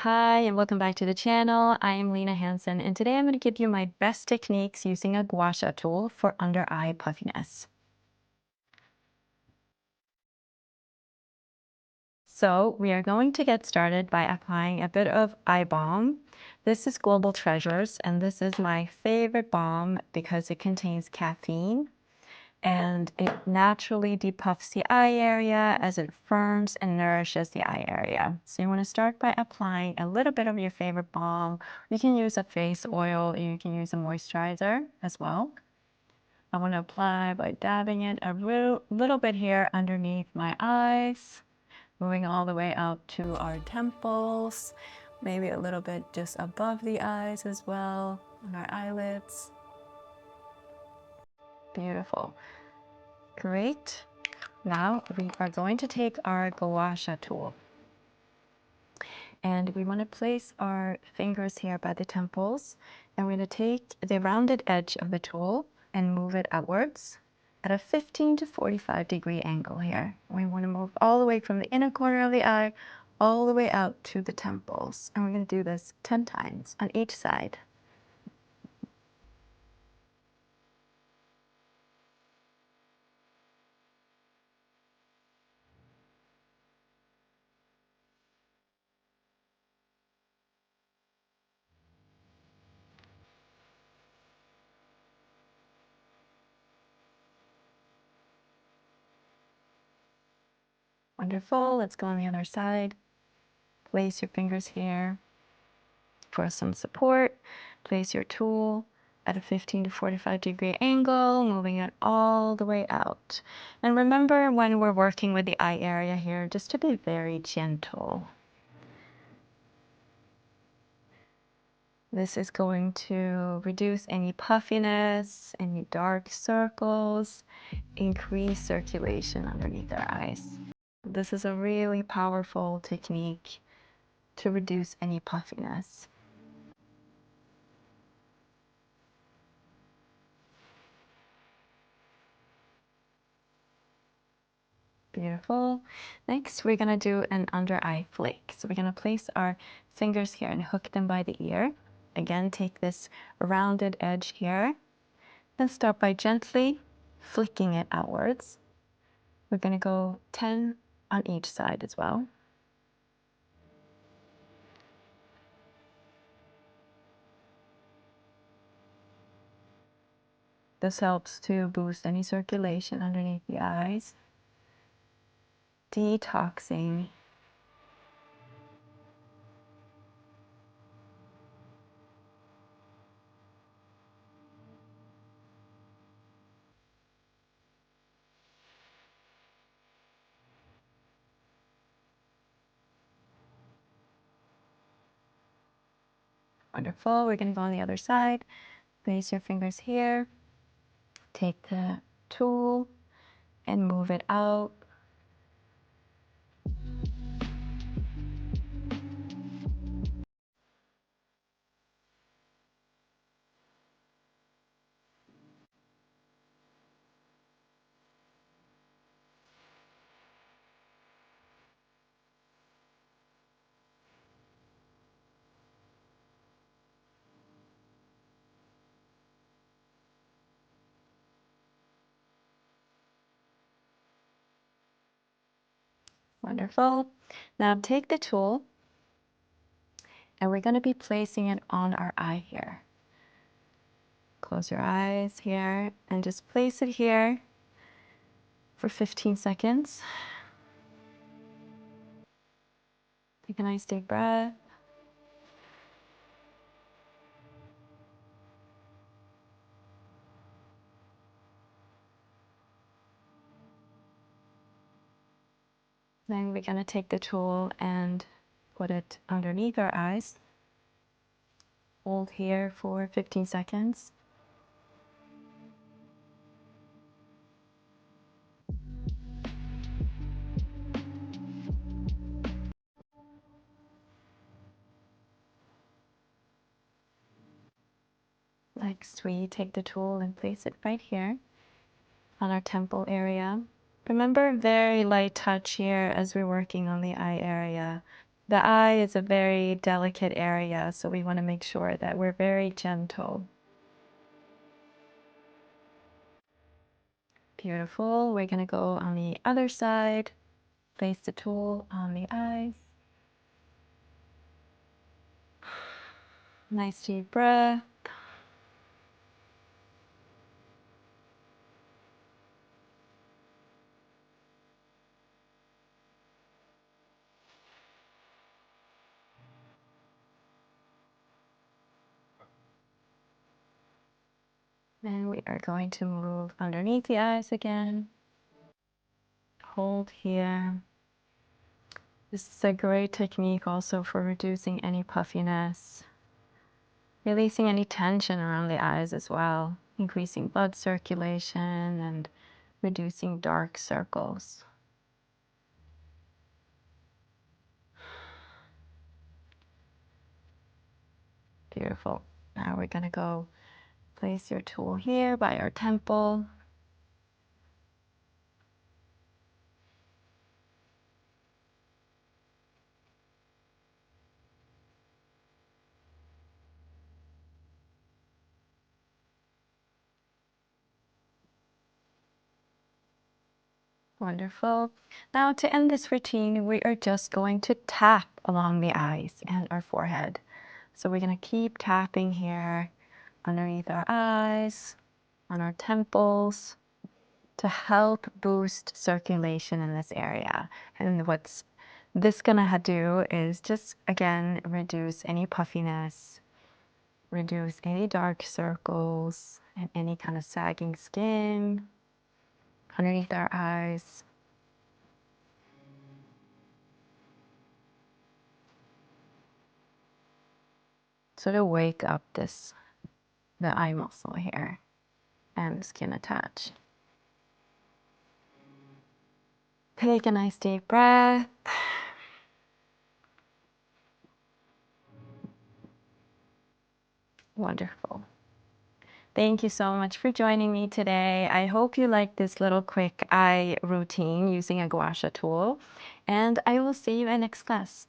Hi, and welcome back to the channel. I am Lena Hansen, and today I'm going to give you my best techniques using a Gua Sha tool for under eye puffiness. So we are going to get started by applying a bit of eye balm. This is Global Treasures, and this is my favorite balm because it contains caffeine and it naturally depuffs the eye area as it firms and nourishes the eye area. So you want to start by applying a little bit of your favorite balm. You can use a face oil, you can use a moisturizer as well. I want to apply by dabbing it a little bit here underneath my eyes, moving all the way out to our temples, maybe a little bit just above the eyes as well, on our eyelids. Beautiful. Great. Now we are going to take our Gua Sha tool and we want to place our fingers here by the temples, and we're going to take the rounded edge of the tool and move it outwards at a 15 to 45 degree angle here. We want to move all the way from the inner corner of the eye all the way out to the temples, and we're going to do this 10 times on each side. Wonderful. Let's go on the other side. Place your fingers here for some support. Place your tool at a 15 to 45 degree angle, moving it all the way out. And remember, when we're working with the eye area here, just to be very gentle. This is going to reduce any puffiness, any dark circles, increase circulation underneath our eyes. This is a really powerful technique to reduce any puffiness. Beautiful. Next, we're going to do an under eye flick. So we're going to place our fingers here and hook them by the ear. Again, take this rounded edge here. Then start by gently flicking it outwards. We're going to go 10 on each side as well. This helps to boost any circulation underneath the eyes, detoxing. Wonderful. We're going to go on the other side. Place your fingers here. Take the tool and move it out. Wonderful. Now take the tool and we're going to be placing it on our eye here. Close your eyes here and just place it here for 15 seconds. Take a nice deep breath. Then we're going to take the tool and put it underneath our eyes. Hold here for 15 seconds. Next, we take the tool and place it right here on our temple area. Remember, very light touch here as we're working on the eye area. The eye is a very delicate area, so we want to make sure that we're very gentle. Beautiful. We're going to go on the other side. Place the tool on the eyes. Nice deep breath. And we are going to move underneath the eyes again. Hold here. This is a great technique also for reducing any puffiness, releasing any tension around the eyes as well, increasing blood circulation and reducing dark circles. Beautiful. Now we're going to go place your tool here by our temple. Wonderful. Now to end this routine, we are just going to tap along the eyes and our forehead. So we're going to keep tapping here underneath our eyes, on our temples, to help boost circulation in this area. And what's this gonna do is just, again, reduce any puffiness, reduce any dark circles, and any kind of sagging skin underneath our eyes. Sort of wake up the eye muscle here and the skin attached. Take a nice deep breath. Wonderful. Thank you so much for joining me today. I hope you liked this little quick eye routine using a Gua Sha tool, and I will see you in next class.